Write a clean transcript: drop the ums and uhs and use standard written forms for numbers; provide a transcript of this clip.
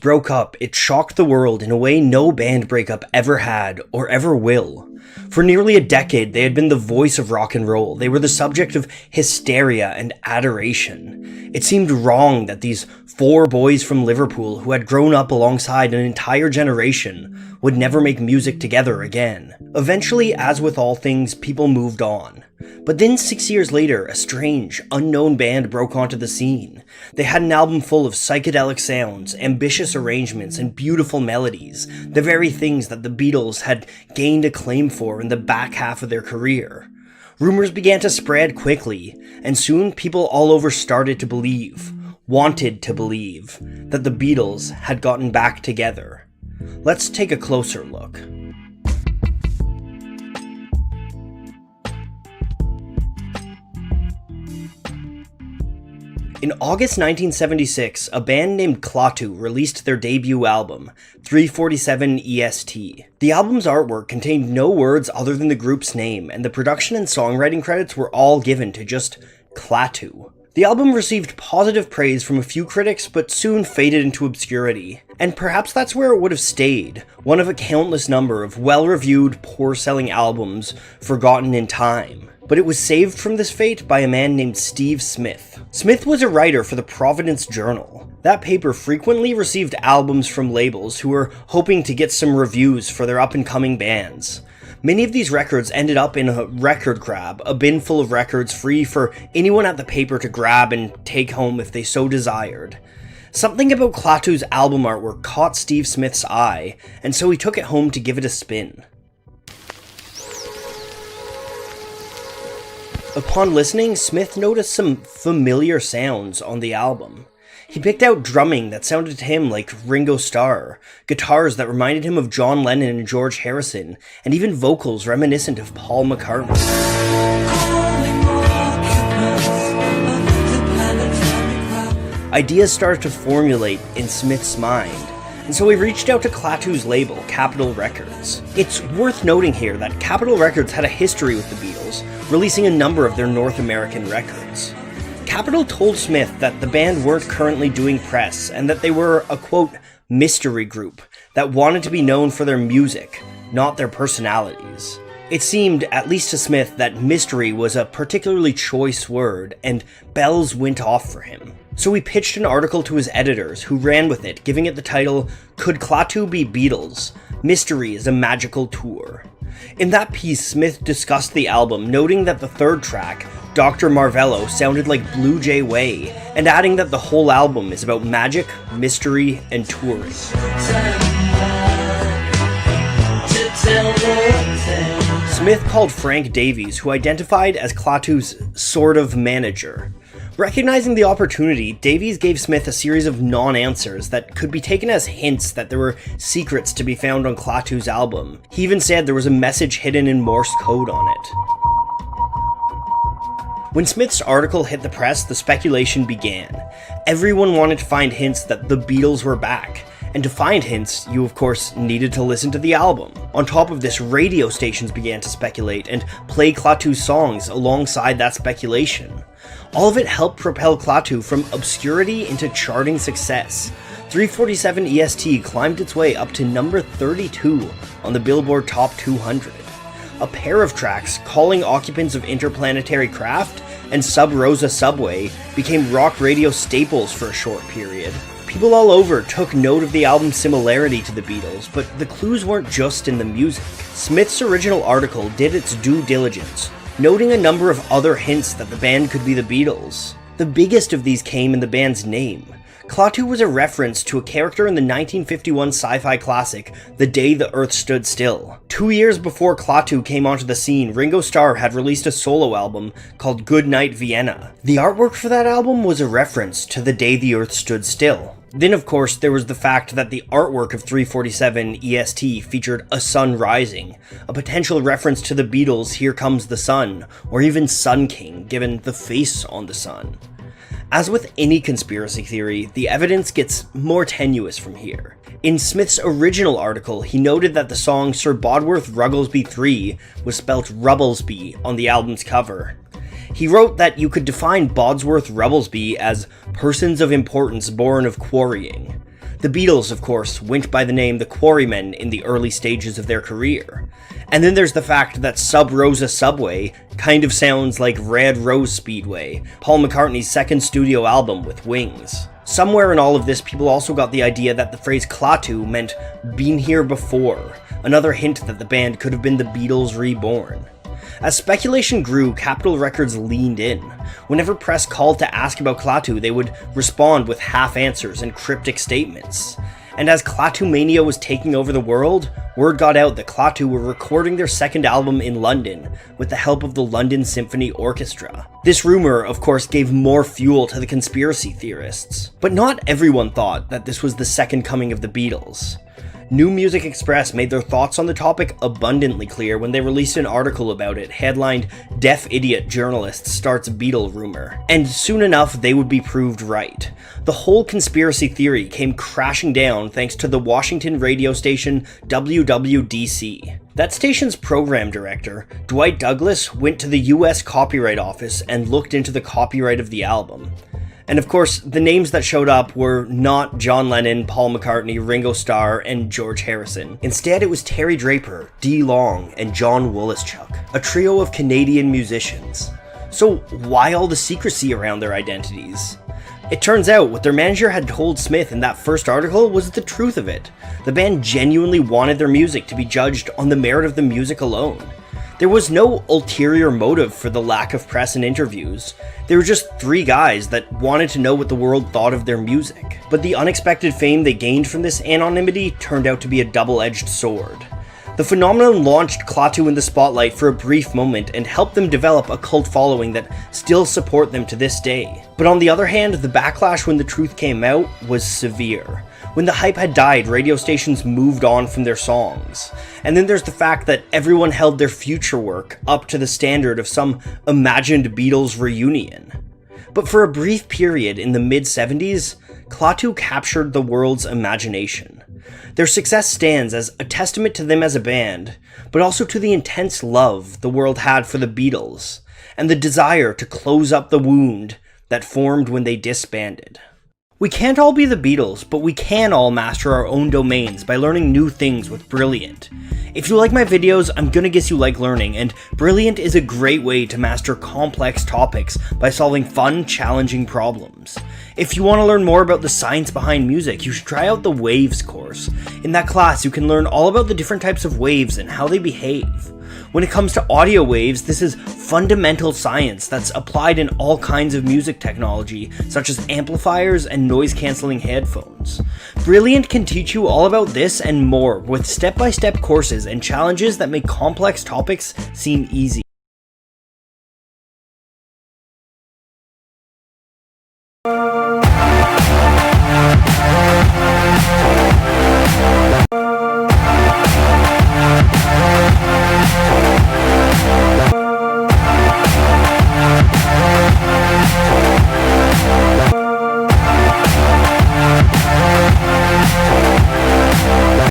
broke up, it shocked the world in a way no band breakup ever had or ever will. For nearly a decade, they had been the voice of rock and roll. They were the subject of hysteria and adoration. It seemed wrong that these four boys from Liverpool, who had grown up alongside an entire generation, would never make music together again. Eventually, as with all things, people moved on. But then 6 years later, a strange, unknown band broke onto the scene. They had an album full of psychedelic sounds, ambitious arrangements, and beautiful melodies, the very things that the Beatles had gained acclaim for in the back half of their career. Rumors began to spread quickly, and soon people all over started to believe, wanted to believe, that the Beatles had gotten back together. Let's take a closer look. In August 1976, a band named Klaatu released their debut album, 347 EST. The album's artwork contained no words other than the group's name, and the production and songwriting credits were all given to just Klaatu. The album received positive praise from a few critics, but soon faded into obscurity. And perhaps that's where it would have stayed, one of a countless number of well-reviewed, poor-selling albums forgotten in time. But it was saved from this fate by a man named Steve Smith. Smith was a writer for the Providence Journal. That paper frequently received albums from labels who were hoping to get some reviews for their up-and-coming bands. Many of these records ended up in a record grab, a bin full of records free for anyone at the paper to grab and take home if they so desired. Something about Klaatu's album artwork caught Steve Smith's eye, and so he took it home to give it a spin. Upon listening, Smith noticed some familiar sounds on the album. He picked out drumming that sounded to him like Ringo Starr, guitars that reminded him of John Lennon and George Harrison, and even vocals reminiscent of Paul McCartney. Ideas started to formulate in Smith's mind, and so he reached out to Klaatu's label, Capitol Records. It's worth noting here that Capitol Records had a history with the Beatles, releasing a number of their North American records. Capitol told Smith that the band weren't currently doing press, and that they were a, quote, mystery group that wanted to be known for their music, not their personalities. It seemed, at least to Smith, that mystery was a particularly choice word, and bells went off for him. So he pitched an article to his editors, who ran with it, giving it the title, "Could Klaatu be Beatles? Mystery is a Magical Tour." In that piece, Smith discussed the album, noting that the third track, Dr. Marvello, sounded like Blue Jay Way, and adding that the whole album is about magic, mystery, and touring. Smith called Frank Davies, who identified as Klaatu's sort of manager. Recognizing the opportunity, Davies gave Smith a series of non-answers that could be taken as hints that there were secrets to be found on Klaatu's album. He even said there was a message hidden in Morse code on it. When Smith's article hit the press, the speculation began. Everyone wanted to find hints that the Beatles were back. And to find hints, you of course needed to listen to the album. On top of this, radio stations began to speculate and play Klaatu's songs alongside that speculation. All of it helped propel Klaatu from obscurity into charting success. 347 EST climbed its way up to number 32 on the Billboard Top 200. A pair of tracks, Calling Occupants of Interplanetary Craft and Sub-Rosa Subway, became rock radio staples for a short period. People all over took note of the album's similarity to the Beatles, but the clues weren't just in the music. Smith's original article did its due diligence, noting a number of other hints that the band could be the Beatles. The biggest of these came in the band's name. Klaatu was a reference to a character in the 1951 sci-fi classic, The Day the Earth Stood Still. 2 years before Klaatu came onto the scene, Ringo Starr had released a solo album called Goodnight Vienna. The artwork for that album was a reference to The Day the Earth Stood Still. Then, of course, there was the fact that the artwork of 347 EST featured a sun rising, a potential reference to the Beatles' Here Comes the Sun, or even Sun King, given the face on the sun. As with any conspiracy theory, the evidence gets more tenuous from here. In Smith's original article, he noted that the song Sir Bodworth Rugglesby 3 was spelt Rubblesby on the album's cover. He wrote that you could define Bodsworth Rubblesby as persons of importance born of quarrying. The Beatles, of course, went by the name the Quarrymen in the early stages of their career. And then there's the fact that Sub-Rosa Subway kind of sounds like Red Rose Speedway, Paul McCartney's second studio album with Wings. Somewhere in all of this, people also got the idea that the phrase Klaatu meant been here before, another hint that the band could have been the Beatles reborn. As speculation grew, Capitol Records leaned in. Whenever press called to ask about Klaatu, they would respond with half answers and cryptic statements. And as Klaatu Mania was taking over the world, word got out that Klaatu were recording their second album in London with the help of the London Symphony Orchestra. This rumor, of course, gave more fuel to the conspiracy theorists. But not everyone thought that this was the second coming of the Beatles. New Music Express made their thoughts on the topic abundantly clear when they released an article about it, headlined "Deaf Idiot Journalist Starts Beatle Rumor." And soon enough, they would be proved right. The whole conspiracy theory came crashing down thanks to the Washington radio station WWDC. That station's program director, Dwight Douglas, went to the US Copyright Office and looked into the copyright of the album. And of course, the names that showed up were not John Lennon, Paul McCartney, Ringo Starr, and George Harrison. Instead, it was Terry Draper, Dee Long, and John Woloschuk, a trio of Canadian musicians. So why all the secrecy around their identities? It turns out what their manager had told Smith in that first article was the truth of it. The band genuinely wanted their music to be judged on the merit of the music alone. There was no ulterior motive for the lack of press and interviews. They were just three guys that wanted to know what the world thought of their music. But the unexpected fame they gained from this anonymity turned out to be a double-edged sword. The phenomenon launched Klaatu in the spotlight for a brief moment and helped them develop a cult following that still support them to this day. But on the other hand, the backlash when the truth came out was severe. When the hype had died, radio stations moved on from their songs. And then there's the fact that everyone held their future work up to the standard of some imagined Beatles reunion. But for a brief period in the mid-70s, Klaatu captured the world's imagination. Their success stands as a testament to them as a band, but also to the intense love the world had for the Beatles, and the desire to close up the wound that formed when they disbanded. We can't all be the Beatles, but we can all master our own domains by learning new things with Brilliant. If you like my videos, I'm gonna guess you like learning, and Brilliant is a great way to master complex topics by solving fun, challenging problems. If you want to learn more about the science behind music, you should try out the Waves course. In that class, you can learn all about the different types of waves and how they behave. When it comes to audio waves, this is fundamental science that's applied in all kinds of music technology, such as amplifiers and noise-canceling headphones. Brilliant can teach you all about this and more, with step-by-step courses and challenges that make complex topics seem easy.